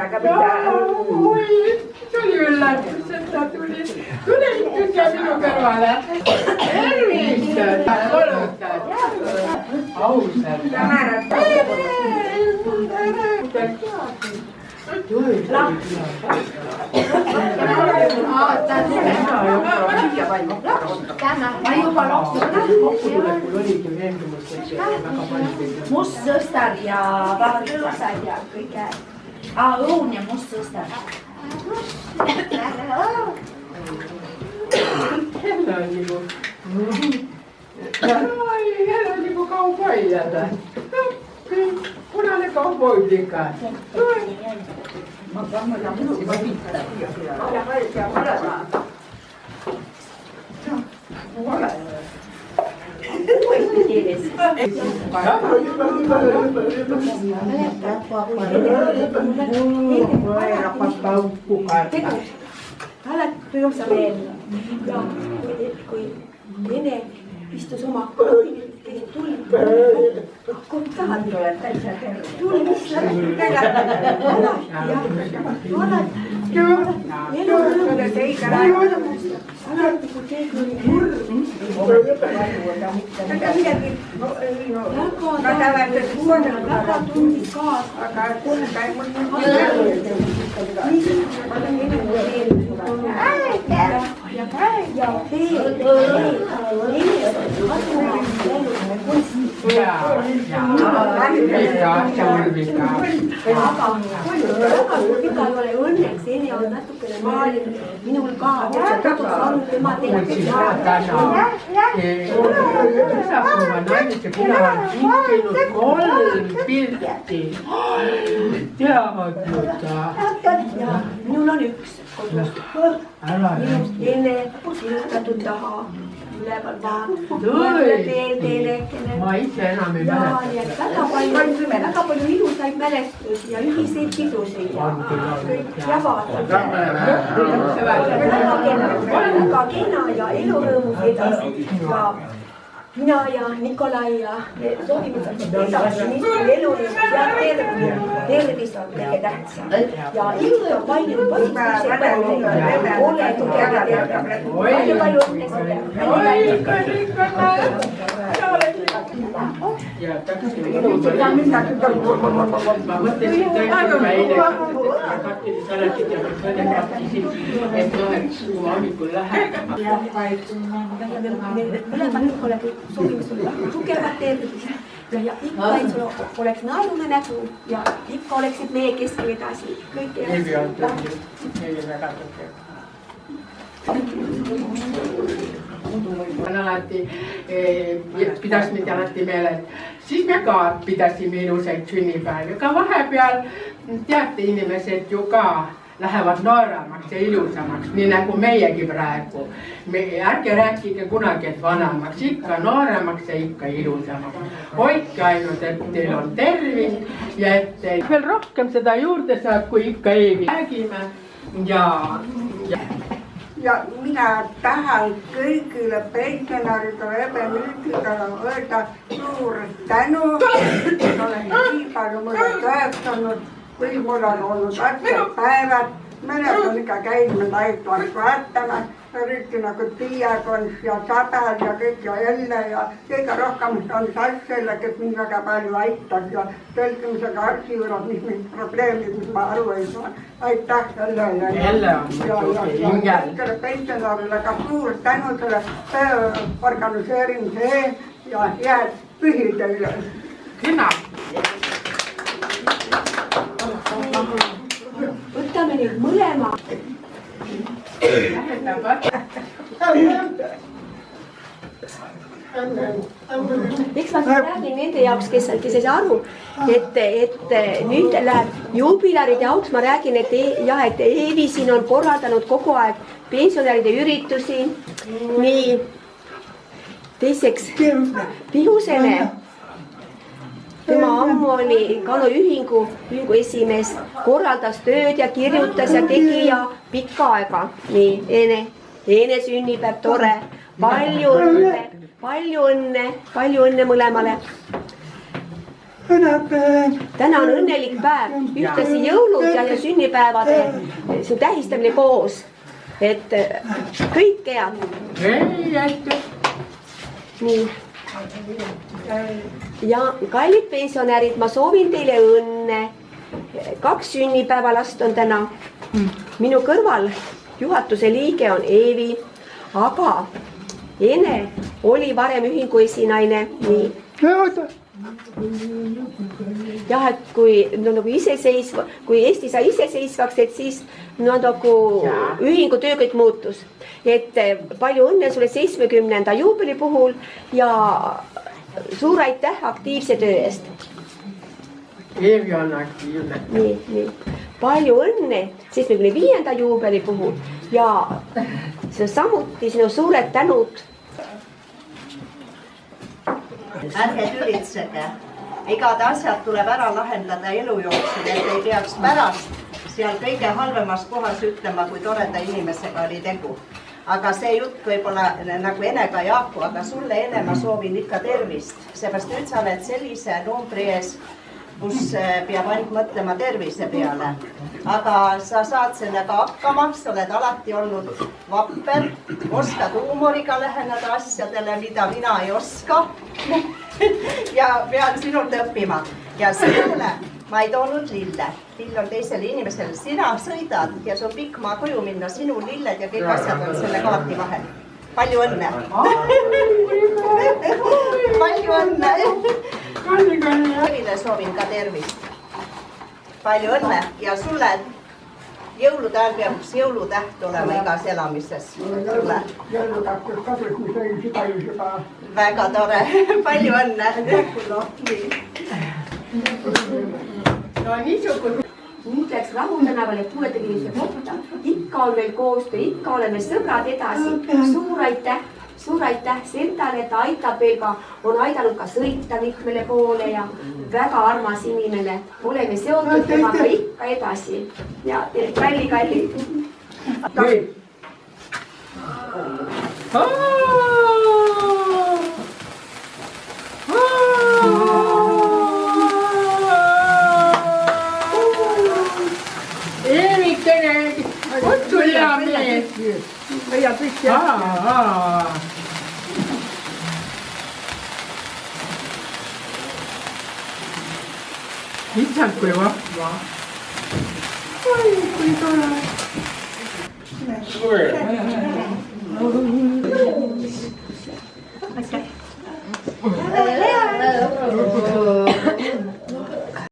aga mida? Oi, see oli üllatus, et ta tuli ikka minu kõrvale. Tervist, olutad. Ausalt. Ja määrad. Ma juba must sõstar ja vaatõõsad ja kõige õun ja must sõstar. Jälle on niinku kaupoijata. Punane kaupoidika. Rõõmsa meel ja kui Ene istus oma tuld, hakkab tahad tuld, alati kui keegi oli kurb, aga midagi väga tundis kaasa, aga Vika ei ole õnneks, Ene on natukene maalinud, minul ka, tema Isakuva naisesse kuna on kinkinud 3 pilti. Tead juta. minul on üks kodus. Minust Ene sirutatud taha, üleval vaadata. Ma ise enam ei mäleta. Väga palju ilusaid mälestusi ja ühiseid pidusid ja kõik javad. Väga kena ja elurõõmus edasi. Mina ja Nikolai ja soovime edasi elurõõmus ja tervis on kõige tähtsam. Ja ikka palju positiivseid mõtteid. Ole tugev ja terve. Palju õnne sulle. Ja taksin ma mõtlesin tõesti eile kaktides alati ja mõtlen kaktisin, et kui hommikul läheb. Mõlemad Nikolai soovime sulle tugevat tervist ja ikka et sul oleks naerune nägu ja ikka oleksid meie keskel edasi. Eevi on tõesti, Eevi väga tugev. Alati pidas meid alati meeles. Siis me ka pidasime ilusaid sünnipäevi, aga vahepeal teate inimesed ju ka lähevad nooremaks ja ilusamaks, nii nagu meiegi praegu. Ärge rääkige kunagi, et vanemaks, ikka nooremaks ja ikka ilusamaks. Hoidke ainult, et teil on tervist ja et veel rohkem seda juurde saab, kui ikka Eevi räägime Ja minä tahan kõigile pensionäridele ebemüügidele öelda suur tänu. Olen nii palju mulle töötanud, kui mul on olnud rasked päevad. Mõned on ikka käinud näitavalt vaatama, eriti nagu Tiiakond ja Sabel ja kõik ja Elle ja kõige rohkem on Sassele, kes mind väga palju aitab ja tõlkimisega arsti juures, mis mind probleemid, mis ma aru ei saa. Aitäh Ellele. Elle on muidugi hingel. Kõigile pensionärile ka suur tänu selle töö organiseerimise eest ja head pühi teile. Kena. Võtame nüüd mõlema. Eks ma räägin nende jaoks, kes ei saa aru, et nüüd läheb juubilaride jaoks, ma räägin, et Eevi siin on korraldanud kogu aeg pensionäride üritusi. Nii, teiseks Pihusene. Tema ammu oli Kalo ühingu esimees, korraldas tööd ja kirjutas ja tegi ja pikka aega. Nii, Ene sünnipäev, tore, palju õnne mõlemale. täna on õnnelik päev, ühtlasi jõulud ja sünnipäevade see tähistamine koos. Et kõike head. Nii. Ja kallid pensionärid, ma soovin teile õnne. 2 sünnipäevalast on täna. Minu kõrval juhatuse liige on Eevi, aga Ene oli varem ühingu esinaine. Nii. Jah, et kui nagu iseseisva, kui Eesti sai iseseisvaks, et siis nagu ühingu töö kõik muutus. Et palju õnne sulle 70. juubeli puhul ja suur aitäh aktiivse töö eest. Eevi on aktiivne. Nii. Palju õnne 75. juubeli puhul ja samuti sinu suured tänud. Ärge tülitsege. Igad asjad tuleb ära lahendada elu jooksul, et ei peaks pärast seal kõige halvemas kohas ütlema, kui toreda inimesega oli tegu. Aga see jutt võib-olla nagu Enega Jaaku, aga sulle Ene ma soovin ikka tervist. Seepärast nüüd sa oled sellise numbri ees, kus peab ainult mõtlema tervise peale. Aga sa saad sellega hakkama, sa oled alati olnud vapper, oskad huumoriga läheneda asjadele, mida mina ei oska. Ja pean sinult õppima. Ja sinule ma ei toonud lille. Lill on teisele inimesele. Sina sõidad ja sul pikk maa koju minna. Sinu lilled ja kõik asjad on selle kaarti vahel. Palju õnne! Palju õnne! Evile soovin ka tervist. Palju õnne ja sulle jõulude ajal peab üks jõulutäht olema igas elamises. Jõulutäht kasvõi, kui sõin seda juba. Väga tore. Palju õnne! No niisugune. Nüüd läks Rahu tänavale puuetega inimeste kohta. Ikka on meil koostöö, ikka oleme sõbrad edasi. Suur aitäh Sentale, et aitab veel ka, on aidanud ka sõita mitmele poole ja väga armas inimene. Oleme seotud temaga ikka edasi. Ja kalli. Eerikene, kutsu hea mees. Ja kõik jah. Itsand, kui vahva. Oi, kui tore.